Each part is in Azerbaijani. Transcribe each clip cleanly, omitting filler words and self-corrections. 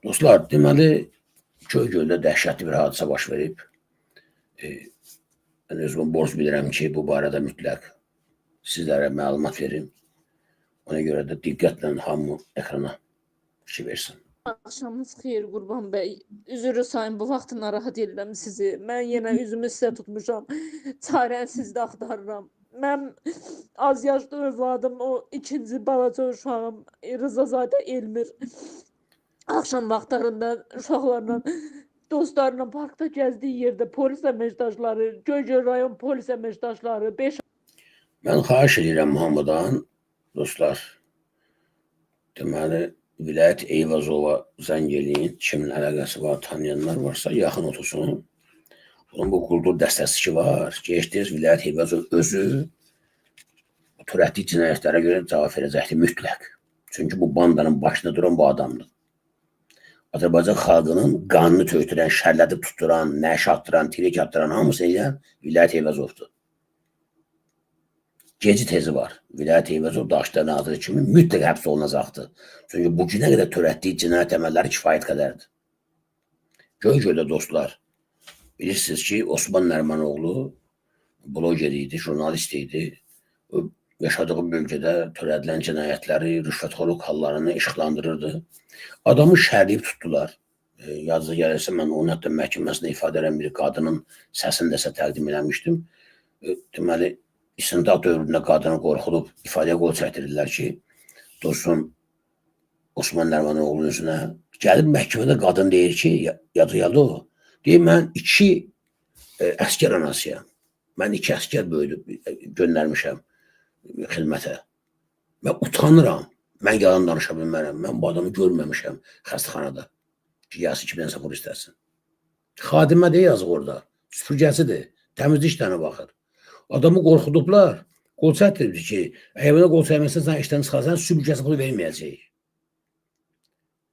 Dostlar, deməli, Göygöldə dəhşətli bir hadisə baş verib. Mən özümə borc bilirəm ki, bu barədə mütləq sizlərə məlumat verim. Ona görə də diqqətlə hamı ekrana fikir versin. Axşamınız xeyir Qurban bəy. Üzrü sayın, bu vaxt narahat edirəm sizi. Mən yenə üzümü sizə tutmuşam. Çarəni sizdə axtarıram. Mən az yaşlı övladım, o ikinci balaca uşağım Rızazadə Elmir. Axşam vaxtlarında uşaqlarla, dostlarla parkda gəzdiyi yerdə polis əməkdaşları, Göygöl rayon polis əməkdaşları 5. Mən xahiş edirəm hamıdan, dostlar, deməli, Vilayət Eyvazova zəng eləyin, kimin əlaqəsi var, tanıyanlar varsa yaxın otursun. Bunun bu quldur dəstəsi ki var, geçdiniz Vilayət Eyvazov özü törətdiyi cinayətlərə görə cavab verəcəkdir mütləq. Çünki bu bandanın başında duran bu adamdır. Azərbaycan xalqının qanını tökdürən, şərlədib tutduran, nəşə atdıran, tirik atdıran hamısı eləyən Vilayət Eyvazovdur. Geci tezi var. Vilayət Eyvazov Daşdar Naziri kimi mütləq həbs olunacaqdır. Çünki bu günə qədər törətdiyi cinayət əməlləri kifayət qədərdir. Göygöldə dostlar, bilirsiniz ki, Osman Nərmanoğlu bloger idi, jurnalist idi. Yaşadığı bölgədə törədilən cinayətləri, rüşvətxorluq hallarını işıqlandırırdı. Adamı şərləyib tutdular. Yazı gəlirsə, mən onun hətta məhkəməsində ifadə edən bir qadının səsini dəsə təqdim eləmişdim. Deməli, İstintaq dövründə qadını qorxulub ifadəyə qol çəkdirirlər ki, dursun Osman Nərmanoğlu'nun üzünə. Gəlib məhkəmədə qadın deyir ki, yadı o. Deyir, mən 2 əskər anasıyam. Mən 2 əskər göndərmişəm xidmətə. Mən utanıram. Mən yalan danışa bilmərəm. Mən bu adamı görməmişəm xəstəxanada. Ki, gəlsin ki, bilənsə polis dəsin. Xadimə deyə yazıq orada. Süpürgəsidir. Təmizlik işlərinə baxır. Adamı qorxudublar. Qol çəkdiribdir ki, əgər qol çəkməsən, sən işdən çıxarsan, süpürgəsi pulu verməyəcək.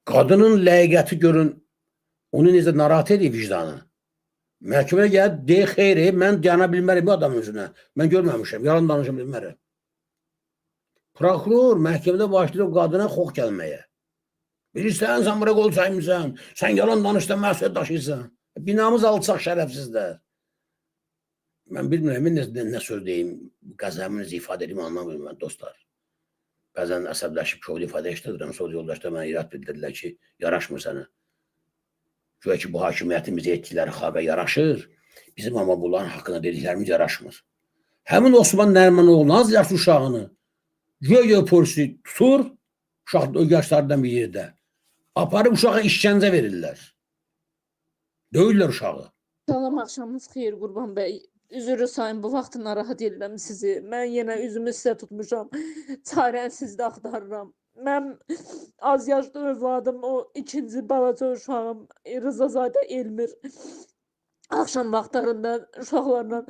Qadının ləyaqəti görün, onu necə narahat edir vicdanı. Məhkəməyə gəlib, deyir, xeyri, mən dayana bilmərəm bu adamın üzünə. Mən görməmişəm, yalan danışa bilmərəm. Prokuror məhkəmədə başlayır o qadına xox gəlməyə. Bilirsən, sən bura qol çəkmirsən, sən yalan danışdan məsuliyyət daşıyırsan. Binamız alçaq şərəfsizlər. Mən bilmirəm, nə söz deyim, qəzəminizi ifadə edeyim, anlamıyorum dostlar. Bəzən əsəbləşib çoğul ifadə işlədirəm, sonra yoldaşlar mənə irad bildirirlər ki, yaraşmır sənə. Güya ki, bu hakimiyyətin bizə etdikləri xalqa yaraşır, bizim amma bunların haqqında dediklərimiz yaraşmır. Həmin Osman Nərmanoğlu az yaşlı uşağını Göygöl polisi tutur, uşaq yaşlardan bir yerdə. Aparıb uşağa işgəncə verirlər. Döyürlər uşağı. Salam, axşamınız xeyir Qurban bəy. Üzrü sayın, bu vaxt narahat edirəm sizi. Mən yenə üzümü sizə tutmuşam. Çarəni sizdə axtarıram. Mən az yaşlı övladım, o ikinci balaca uşağım Rızazadə Elmir. Axşam vaxtlarında uşaqlarla,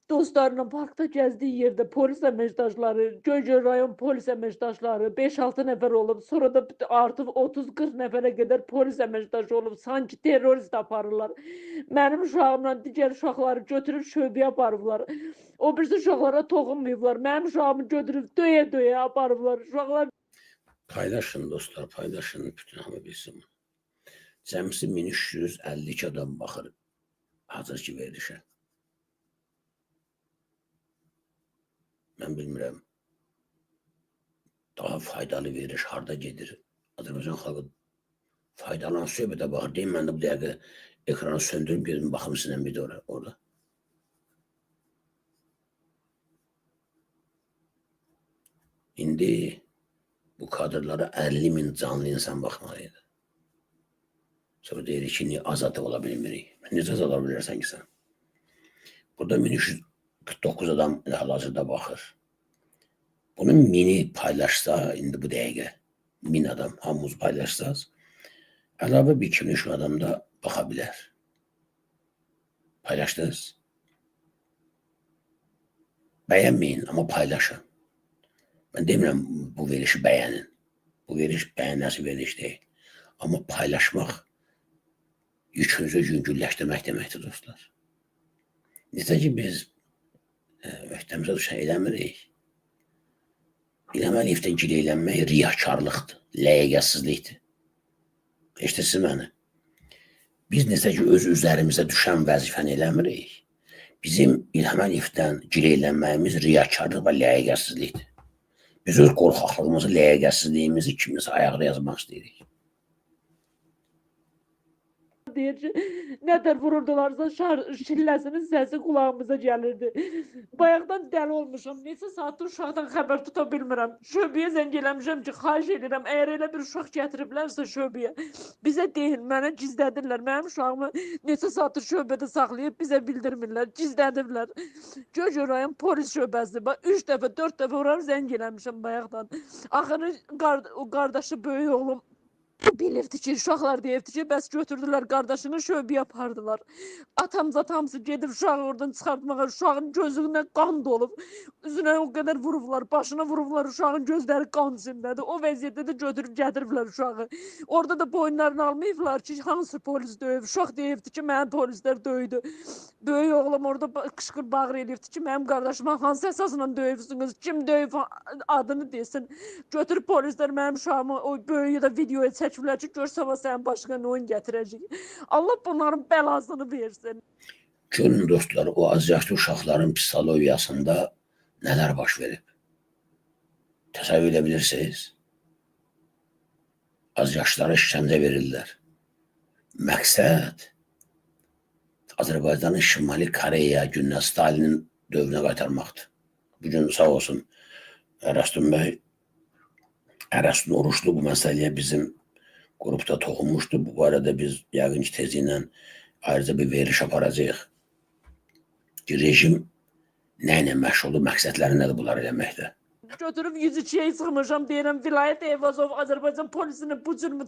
dostlarla parkda gəzdiyi yerdə polis əməkdaşları, Göygöl rayon polis əməkdaşları 5-6 nəfər olub, sonra da artıq 30-40 nəfərə qədər polis əməkdaşı olub, sanki terrorist aparırlar. Mənim uşağımla digər uşaqları götürüb şöbəyə aparıblar. O birisi uşaqlara toxunmayıblar. Mənim uşağımı götürüb döyə-döyə aparıblar. Uşaqlar Paylaşın dostlar, paylaşın, bütün hamı bilsin. Cəmsi 1352 adam baxır hazır ki verilişə. Mən bilmirəm, daha faydalı veriş harada gedir. Azərbaycan xalqı faydalan söhbətə baxır. Deyim, mən də bu dəqiqə ekranı söndürüm, gözüm baxım sizlə bir də orada. İndi bu kadrlara 50.000 canlı insan baxmalıydı. Sonra deyirik ki, niyə azad ola bilmirik? Necə azad ola bilirsən ki sən? Burada 1349 adam hal-hazırda baxır. Bunun 1000'i paylaşsa, indi bu dəqiqə 1000 adam hamımız paylaşsaz, əlavə bir 2000 adam da baxa bilər. Paylaşdınız. Bəyənməyin, amma paylaşın. Mən demirəm bu verişi bəyənin. Bu veriş bəyənəsi veriş deyil. Amma paylaşmaq yükünüzü yüngülləşdirmək deməkdir dostlar. Necə ki biz öhdəmizə düşən eləmirik. Eləməliyikdə gileylənmək riyakarlıqdır, ləyəqəsizlikdir. Eşitəsiz məni. Biz necə ki öz üzərimizə düşən vəzifəni eləmirik. Bizim İlham Əliyevdən gileylənməyimiz riyakarlıq və ləyaqətsizlikdir. Biz öz qorxaqlığımızı, ləyaqətsizliyimizi kimisə ayaqda yazmaq istəyirik. Deyir ki, nətər vururdularsa şilləsinin səsi qulağımıza gəlirdi. Bayaqdan dəli olmuşam. Neçə saatdır uşaqdan xəbər tuta bilmirəm. Şöbəyə zəng eləmişəm ki, xahiş edirəm, əgər elə bir uşaq gətiriblərsə şöbəyə, bizə deyin, mənə gizlədirlər. Mənim uşağımı neçə saatdır şöbədə saxlayıb bizə bildirmirlər, gizlədirlər. Göygöl rayon polis şöbəsi. 3 dəfə, 4 dəfə orar zəng eləmişəm bayaqdan. Axırı o qardaşı böyük oğlum bilirdi ki, uşaqlar deyibdi ki, bəs götürdülər qardaşını şöbəyə apardılar. Atamca hamısı gedib uşağı oradan çıxartmağa, uşağın gözündən qan dolub. Üzünə o qədər vurublar, başına vurublar, uşağın gözləri qan içindədir. O vəziyyətdə də götürüb gətiriblər uşağı. Orada da boyunlarını almayıblar ki, hansı polis döyüb. Uşaq deyibdi ki, mənim polislər döydü. Böyük oğlum orada qışqır bağır eləyibdi ki, mənim qardaşıma hansı əsasla döyübsünüz, kim döyüb adını desin. Götürüb polislər mənim uşağımı o böyüyü də videoya çəkiblər ki, görsə sənin başına nə oyun gətirəcək. Allah bunların bəlasını versin. Görün dostlar, o az yaşlı uşaqların psixologiyasında nələr baş verib. Təsəvvür edə bilirsiniz? Az yaşlara işgəncə verirlər. Məqsəd Azərbaycanın Şimali Koreya gününə Stalinin dövrünə qaytarmaqdır. Bugün sağ olsun Ərəstun bəy, Ərəstun Oruçlu bu məsələyə bizim qrupda toxunmuşdu. Bu barədə biz yəqin ki tezliklə ayrıca bir veriliş aparacağıq. Rejim nə ilə məşğul oldu, məqsədləri nədir bunlar eləməkdə? Götürüb 102-yə çıxmışam, deyirəm, Vilayət Eyvazov Azərbaycan polisini bu cürmü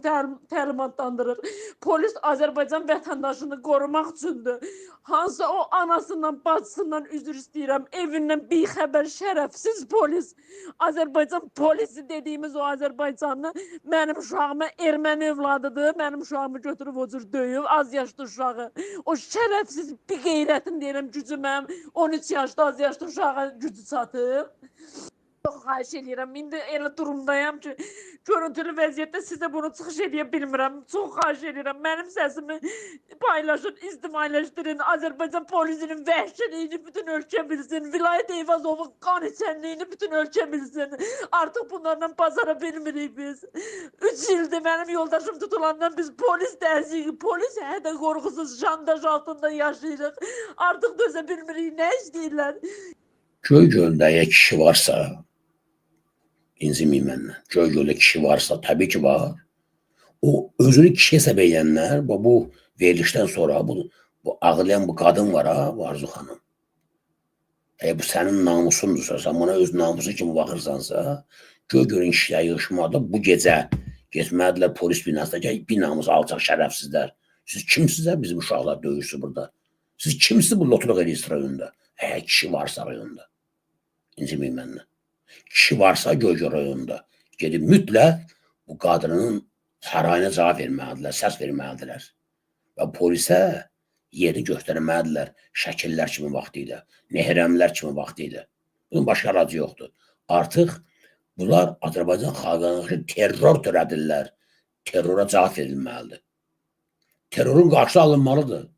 təlimatlandırır. Polis Azərbaycan vətəndaşını qorumaq üçündür. Hansı o anasından, bacısından üzr istəyirəm, evindən bixəbər şərəfsiz polis. Azərbaycan polisi dediyimiz o Azərbaycanlı mənim uşağıma erməni evladıdır, mənim uşağımı götürüb o cür döyüb, az yaşlı uşağı. O şərəfsiz bir qeyrətin deyirəm, gücü mənim 13 yaşlı, az yaşlı uşağa gücü çatıb. Çox xahiş edirəm. İndi elə durumdayam ki, görüntülü vəziyyətdə sizə bunu çıxış edə bilmirəm. Çox xahiş edirəm. Mənim səsimi paylaşın, ictimailəşdirin. Azərbaycan polisinin vəhşiliyini bütün ölkə bilsin. Vilayət Eyvazovun qan içənliyini bütün ölkə bilsin. Artıq bunlarla bazara bilmirik biz. 3 ildir mənim yoldaşım tutulandan biz polis dərsiyik. Polis hədə qorxusuz şantaj altında yaşayırıq. Artıq dözə bilmirik. Nə istəyirlər? Göygöldə ya kişi varsa, İncinməyin məndən. Göygöldə kişi varsa, təbii ki var. O özünü kişi hesab edənlər, bu verilişdən sonra bu ağlayan bu qadın var ha, bu Arzu xanım. Bu sənin namusundursa, sən buna öz namusu kimi baxırsansa, Göygölün kişiyə yığışmada bu gecə getmədilər polis binasına ki, bir namus alçaq şərəfsizlər. Siz kimsizlər bizim uşaqlar döyürsü burada? Siz kimsiniz bu lotluq edirsiniz rayonda? Kişi varsa rayonda. İncinməyin məndən. Kişi varsa Göygöl rayonunda gedib mütləq bu qadının sarayına cavab verməlidirlər, səs verməlidirlər. Və polisə yeri göstərməlidirlər şəkillər kimi vaxtı ilə, nehrəmlər kimi vaxtı ilə. Bunun başqa aracı yoxdur. Artıq bunlar Azərbaycan xalqına terror törədirlər. Terrora cavab verilməlidir. Terrorun qarşısı alınmalıdır.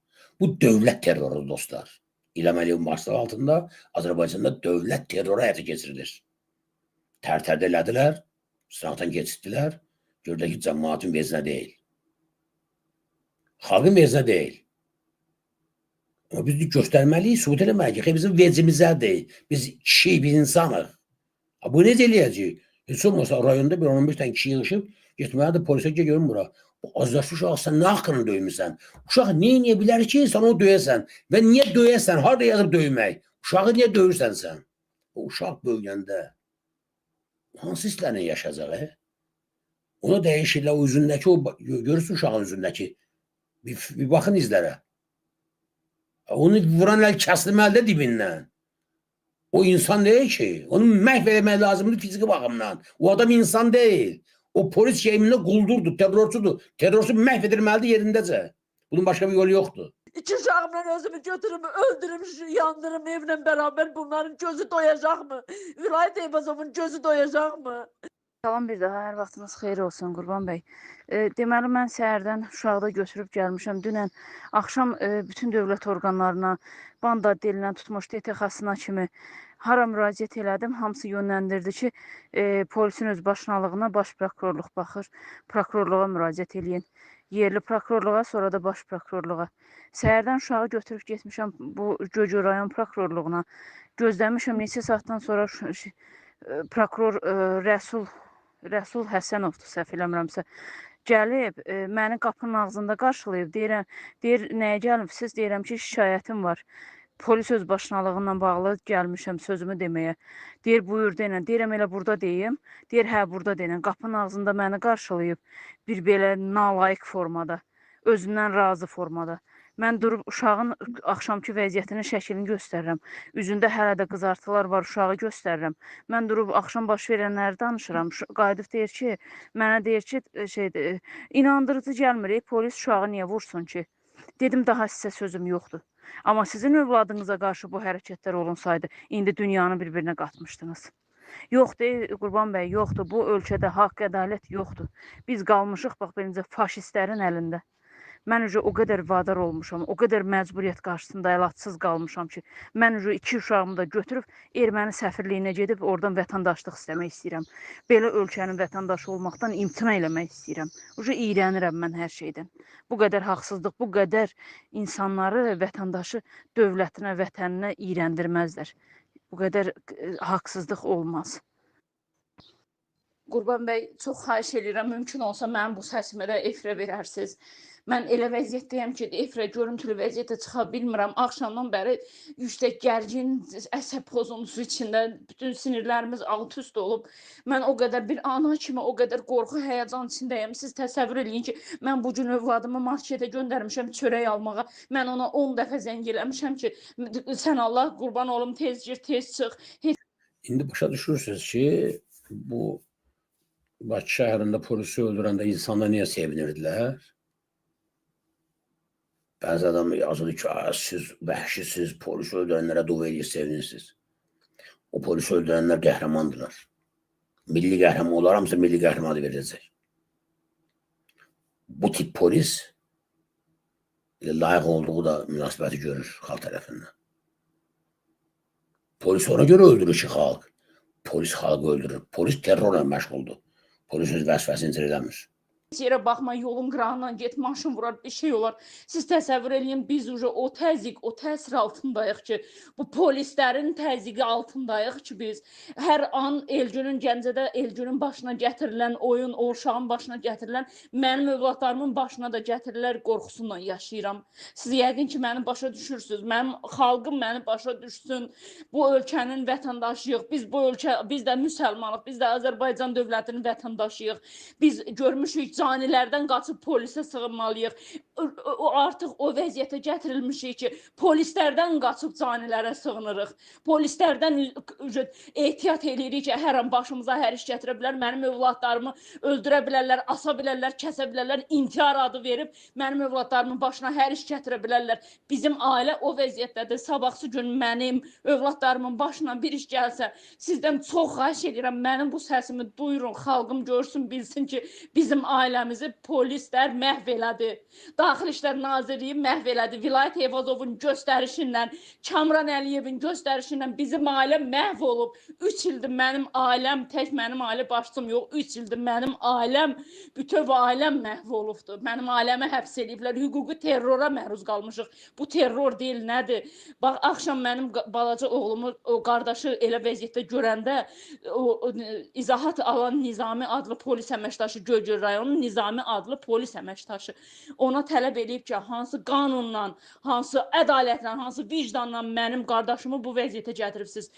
Bu dövlət terrorudur dostlar. İlham Əliyevin başlığı altında Azərbaycanda dövlət terroru həyata keçirilir. Tərtərdə elədilər, sınaqdan keçirdilər, gördülər ki, cəmaatın vezinə deyil. Xalqın vezinə deyil. Amma biz göstərməliyik, sübut eləməliyik ki, bizim vecimizə deyil. Biz kişiyik, biz insanıq. Bu necə eləyəcək? Heç olmasa rayonda bir 15 tane kişi yığışıb, getməlidir polisə ki, görün bura. O azyaşlı uşaq sən nə haqqını döymüsən? Uşaq niyə eləyə bilər ki, sən onu döyəsən? Və niyə döyəsən? Harada yazıb döymək? Uşağı niyə döyürsən sən? O uşaq böyüyəndə hansı hisslərlə yaşayacaq? Ona dəyişirlər o üzündəki, görürsün uşağın üzündəki. Bir baxın izlərə. Onu vuran əl kəsilməlidir dibindən. O insan deyil ki. Onu məhv etmək lazımdır fiziki baxımdan. O adam insan deyil. O polis şeyimində quldurdur, terrorçudur. Terrorçu məhv edilməlidir yerindəcə. Bunun başqa bir yolu yoxdur. İki uşağımla özümü götürüm, öldürüm, yandırım evlə beraber bunların gözü doyacaq mı? Vilayət Eyvazovun gözü doyacaq mı? Salam bir daha, hər vaxtınız xeyir olsun Qurban bəy. Deməli, mən səhərdən uşaqda götürüb gəlmişəm. Dünən axşam bütün dövlət orqanlarına, banda dilindən tutmuş DTX-sına kimi hara müraciət elədim. Hamısı yönləndirdi ki, polisin öz başınalığına baş prokurorluq baxır. Prokurorluğa müraciət eləyin. Yerli prokurorluğa, sonra da baş prokurorluğa. Səhərdən uşağı götürüb getmişəm bu Göygöl rayon prokurorluğuna. Gözləmişəm neçə saatdan sonra prokuror Rəsul Həsənovdur, səhv eləmirəmsə, gəlib, məni qapının ağzında qarşılayıb, deyir, nəyə gəlibsiz? Deyirəm ki, şikayətim var. Polis öz başınalığından bağlı gəlmişəm sözümü deməyə. Deyir, buyur denən. Deyirəm, elə burada deyim. Deyir, hə, burada denən. Qapının ağzında məni qarşılayıb, bir belə nalayiq formada, özündən razı formada. Mən durub uşağın axşamki vəziyyətinin şəklini göstərirəm. Üzündə hələ də qızartılar var, uşağı göstərirəm. Mən durub axşam baş verənləri danışıram. Qayıdıb deyir ki, mənə deyir ki, inandırıcı gəlmir, polis uşağı niyə vursun ki? Dedim, daha sizə sözüm yoxdur. Amma sizin övladınıza qarşı bu hərəkətlər olunsaydı, indi dünyanı bir-birinə qatmışdınız. Yoxdur, Qurban bəy, yoxdur. Bu ölkədə haqq, ədalət yoxdur. Biz qalmışıq, bax, beləncə faşistlərin əlində. Mən o qədər vadar olmuşam, o qədər məcburiyyət qarşısında əlatsız qalmışam ki, mən 2 uşağımı da götürüb erməni səfirliyinə gedib oradan vətəndaşlıq istəmək istəyirəm. Belə ölkənin vətəndaşı olmaqdan imtina eləmək istəyirəm. İyrənirəm mən hər şeydən. Bu qədər haqsızlıq, bu qədər insanları, vətəndaşı dövlətinə, vətəninə iyrəndirməzlər. Bu qədər haqsızlıq olmaz. Qurban bəy, çox xahiş edirəm, mümkün olsa mənim bu səsimi də efirə verərsiniz. Mən elə vəziyyətdəyəm ki, efirə görüntülü vəziyyətə çıxa bilmirəm. Axşamdan bəri yüksək gərgin, əsəb pozuntusu içində bütün sinirlərimiz alt-üst olub. Mən o qədər bir ana kimi o qədər qorxu, həyəcan içindəyəm. Siz təsəvvür eləyin ki, mən bu gün övladımı marketə göndərmişəm çörək almağa. Mən ona 10 dəfə zəng eləmişəm ki, sən Allah qurban olum, tez gir, tez çıx. İndi başa düşürsünüz ki, bu Bakı şəhərində polisi öldürəndə insanlar niyə sevinirdilər? Bəzi adam yazılı ki, siz vəhşisiz, polisi öldürənlərə dua edir, sevinirsiniz. O polisi öldürənlər qəhrəmandırlar. Milli qəhrəman olar, hamısı milli qəhrəman veriləcək. Bu tip polis layiq olduğu da münasibəti görür xalq tərəfindən. Polis ona görə öldürür ki, xalq. Polis xalqı öldürür. Polis terrorla məşğuldur. Polis öz vəzifəsini icra eləmir. Heç yerə baxma, yolun qırağından get, maşın vurar, bir şey olar. Siz təsəvvür eləyin, biz o təzyiq, o təsir altındayıq ki, bu polislərin təzyiqi altındayıq ki, biz hər an Elgünün, Gəncədə Elgünün başına gətirilən oyun, o uşağın başına gətirilən, mənim övladlarımın başına da gətirirlər, qorxusundan yaşayıram. Siz yəqin ki, məni başa düşürsünüz, mənim xalqım məni başa düşsün, bu ölkənin vətəndaşıyıq, biz də müsəlmanıq, biz də Azərbaycan dövlətinin vətəndaşıyıq, biz görmüşük, canilərdən qaçıb polisə sığınmalıyıq. Artıq o vəziyyətə gətirilmişik ki, polislərdən qaçıb canilərə sığınırıq. Polislərdən ehtiyat eləyirik ki, hər an başımıza hər iş gətirə bilər, mənim övladlarımı öldürə bilərlər, asa bilərlər, kəsə bilərlər, intihar adı verib mənim övladlarımın başına hər iş gətirə bilərlər. Bizim ailə o vəziyyətdədir. Sabahsı gün mənim övladlarımın başına bir iş gəlsə, sizdən çox xahiş edirəm, mənim bu səsimi duyurun, xalqım görsün, bilsin ki, bizim ailəmizi polislər məhv elədi. Daxili İşlər Nazirliyi məhv elədi. Vilayət Eyvazovun göstərişindən, Kamran Əliyevin göstərişindən bizim ailə məhv olub. 3 ildir mənim ailəm, tək mənim ailə başçım yox, 3 ildir mənim ailəm, bütöv ailəm məhv olubdur. Mənim ailəmi həbs ediblər, hüquqi terrora məruz qalmışıq. Bu terror deyil, nədir? Bax, axşam mənim balaca oğlumu, o qardaşı elə vəziyyətdə görəndə, o izahat alan Nizami adlı polis əməkdaşı, Göygöl rayonunun Nizami adlı polis əməkdaşı ona tələb edib ki, hansı qanunla, hansı ədalətlə, hansı vicdanla mənim qardaşımı bu vəziyyətə gətiribsiz.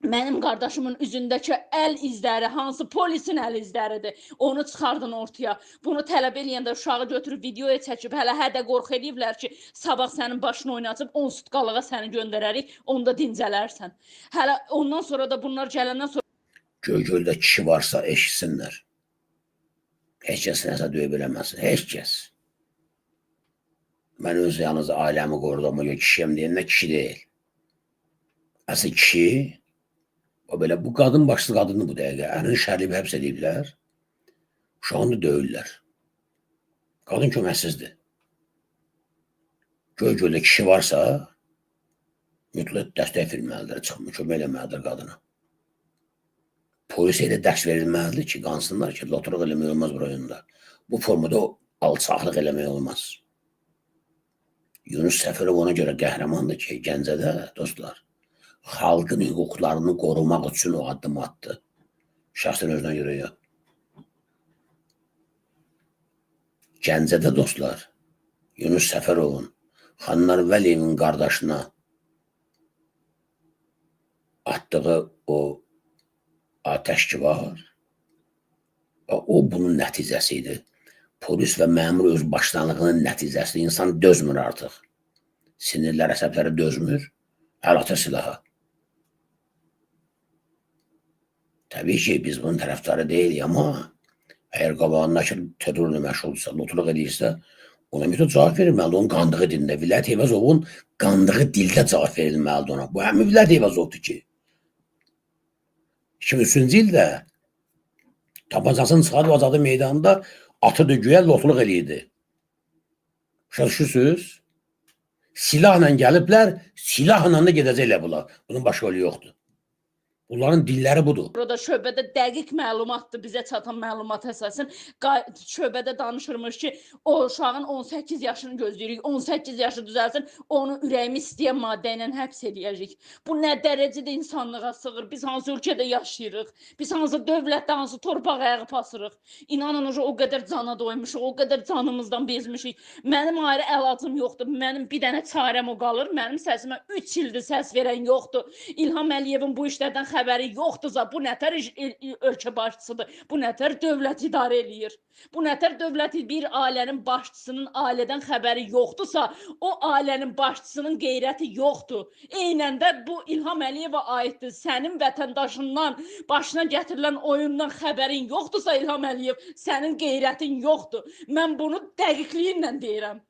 Mənim qardaşımın üzündəki əl izləri, hansı polisin əl izləridir, onu çıxardın ortaya. Bunu tələb eləyəndə uşağı götürüb videoya çəkib, hələ hədə qorxu ediblər ki, sabah sənin başını oynatıb 10 sutkalığa səni göndərərik, onda dincələrsən. Hələ ondan sonra da bunlar gələndən sonra Göygöldə kişi varsa eşitsinlər. Heç kəs nəsə döyə biləməsin, heç kəs. Mən öz yalnız ailəmi qorudum, kişiyəm deyəndə kişi deyil. Əsl kişi O belə bu qadın başlı qadını bu dəqiqə. Ərini şərlib həbs ediblər. Uşağını döyürlər. Qadın köməksizdir. Göy-göldə kişi varsa mütləq dəstək verilməlidir, kömək eləməlidir qadına. Polisə elə dərs verilməlidir ki, qansınlar ki, loturuq eləmək olmaz bu rayonda. Bu formada alçaqlıq eləmək olmaz. Yunus Səfərov ona görə qəhrəmandır ki, Gəncədə dostlar, xalqın hüquqlarını qorumaq üçün o addım atdı. Şəxsən özünə görə yox. Gəncədə dostlar, Yunus Səfərovun, Xanlar Vəliyevin qardaşına atdığı o atəş ki var, o bunun nəticəsidir. Polis və məmur öz başlanğının nəticəsidir. İnsan dözmür artıq. Sinirlər, əsəbləri dözmür. Əl atır silaha. Təbii ki, biz bunun tərəfdarı deyilik, amma əgər qabağındakı terrorla məşğuldursa, lotuluq edirsə, ona mütləq cavab verilməlidir. Onun qandığı dilində. Vilayət Eyvazovun qandığı dildə cavab verilməlidir ona. Bu həmin Vilayət Eyvazovdur ki, 2003-cü ildə tapancasını çıxarıb Azadı meydanında atı dügüyə lotuluq eləyirdi. Başa düşürsünüz? Silahla gəliblər, silahla da gedəcəklər bunlar. Bunun başqa yolu yoxdur. Bunların dilləri budur. Burada şöbədə dəqiq məlumatdır bizə çatan məlumat əsasən. Şöbədə danışırmış ki, o uşağın 18 yaşını gözləyirik. 18 yaşı düzəlsin, onu ürəyimi istəyən maddə ilə həbs eləyəcək. Bu nə dərəcədə insanlığa sığır? Biz hansı ölkədə yaşayırıq? Biz hansı dövlətdə, hansı torpaq ayağı basırıq? İnanın o qədər cana doymuşuq, o qədər canımızdan bezmişik. Mənim ayrı əlacım yoxdur. Mənim bir dənə çarəm o qalır. Mənim səsimə 3 ildir səs verən yoxdur. İlham Əliyevin bu işlərdən xəbəri yoxdursa, bu nətər ölkə başçısıdır, bu nətər dövlət idarə eləyir, bu nətər dövlət bir ailənin başçısının ailədən xəbəri yoxdursa, o ailənin başçısının qeyrəti yoxdur. Eynən də bu İlham Əliyevə aiddir. Sənin vətəndaşından, başına gətirilən oyundan xəbərin yoxdursa, İlham Əliyev, sənin qeyrətin yoxdur. Mən bunu dəqiqliyinlə deyirəm.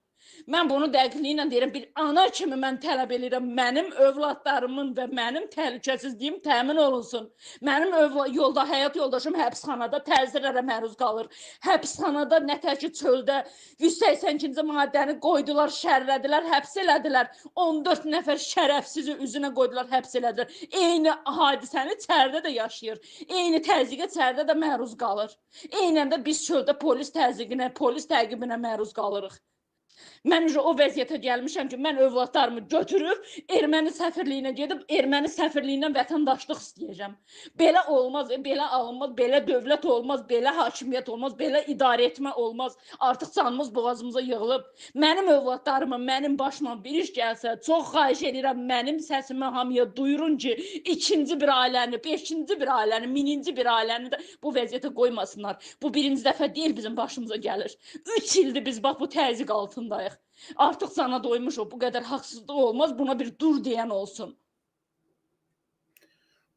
Mən bunu dəqiqliyinlə deyirəm, bir ana kimi mən tələb edirəm, mənim övladlarımın və mənim təhlükəsizliyim təmin olunsun. Mənim həyat yoldaşım həbsxanada təzirlərə məruz qalır. Həbsxanada nətər ki çöldə 182-ci maddəni qoydular, şərlədilər, həbs elədilər. 14 nəfər şərəfsizi üzünə qoydular, həbs elədilər. Eyni hadisəni içəridə də yaşayır. Eyni təzyiqə içəridə də məruz qalır. Eynən də biz çöldə polis təzyiqinə, polis təqibinə məruz qalırıq. Mən o vəziyyətə gəlmişəm ki, mən övladlarımı götürüb erməni səfirliyinə gedib erməni səfirliyindən vətəndaşlıq istəyəcəm. Belə olmaz, belə alınmaz, belə dövlət olmaz, belə hakimiyyət olmaz, belə idarə etmə olmaz. Artıq canımız boğazımıza yığılıb. Mənim övladlarıma, mənim başıma bir iş gəlsə, çox xahiş edirəm, mənim səsimi hamıya duyurun ki, ikinci bir ailəni, beşinci bir ailəni, mininci bir ailəni də bu vəziyyətə qoymasınlar. Bu birinci dəfə deyil bizim başımıza gəlir. 3 ildir biz bax bu təzyiq altındayıq. Artıq sana doymuşuq, bu qədər haqsızlıq olmaz, buna bir dur deyən olsun.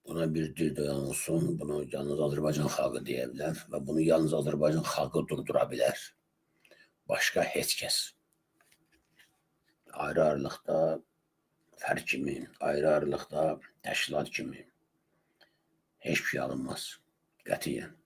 Buna bir dur deyən olsun, bunu yalnız Azərbaycan xalqı deyə bilər və bunu yalnız Azərbaycan xalqı durdura bilər. Başqa heç kəs. Ayrı-ayrılıqda fərq kimi, ayrı-ayrılıqda təşkilat kimi heç bir şey alınmaz. Qətiyyən.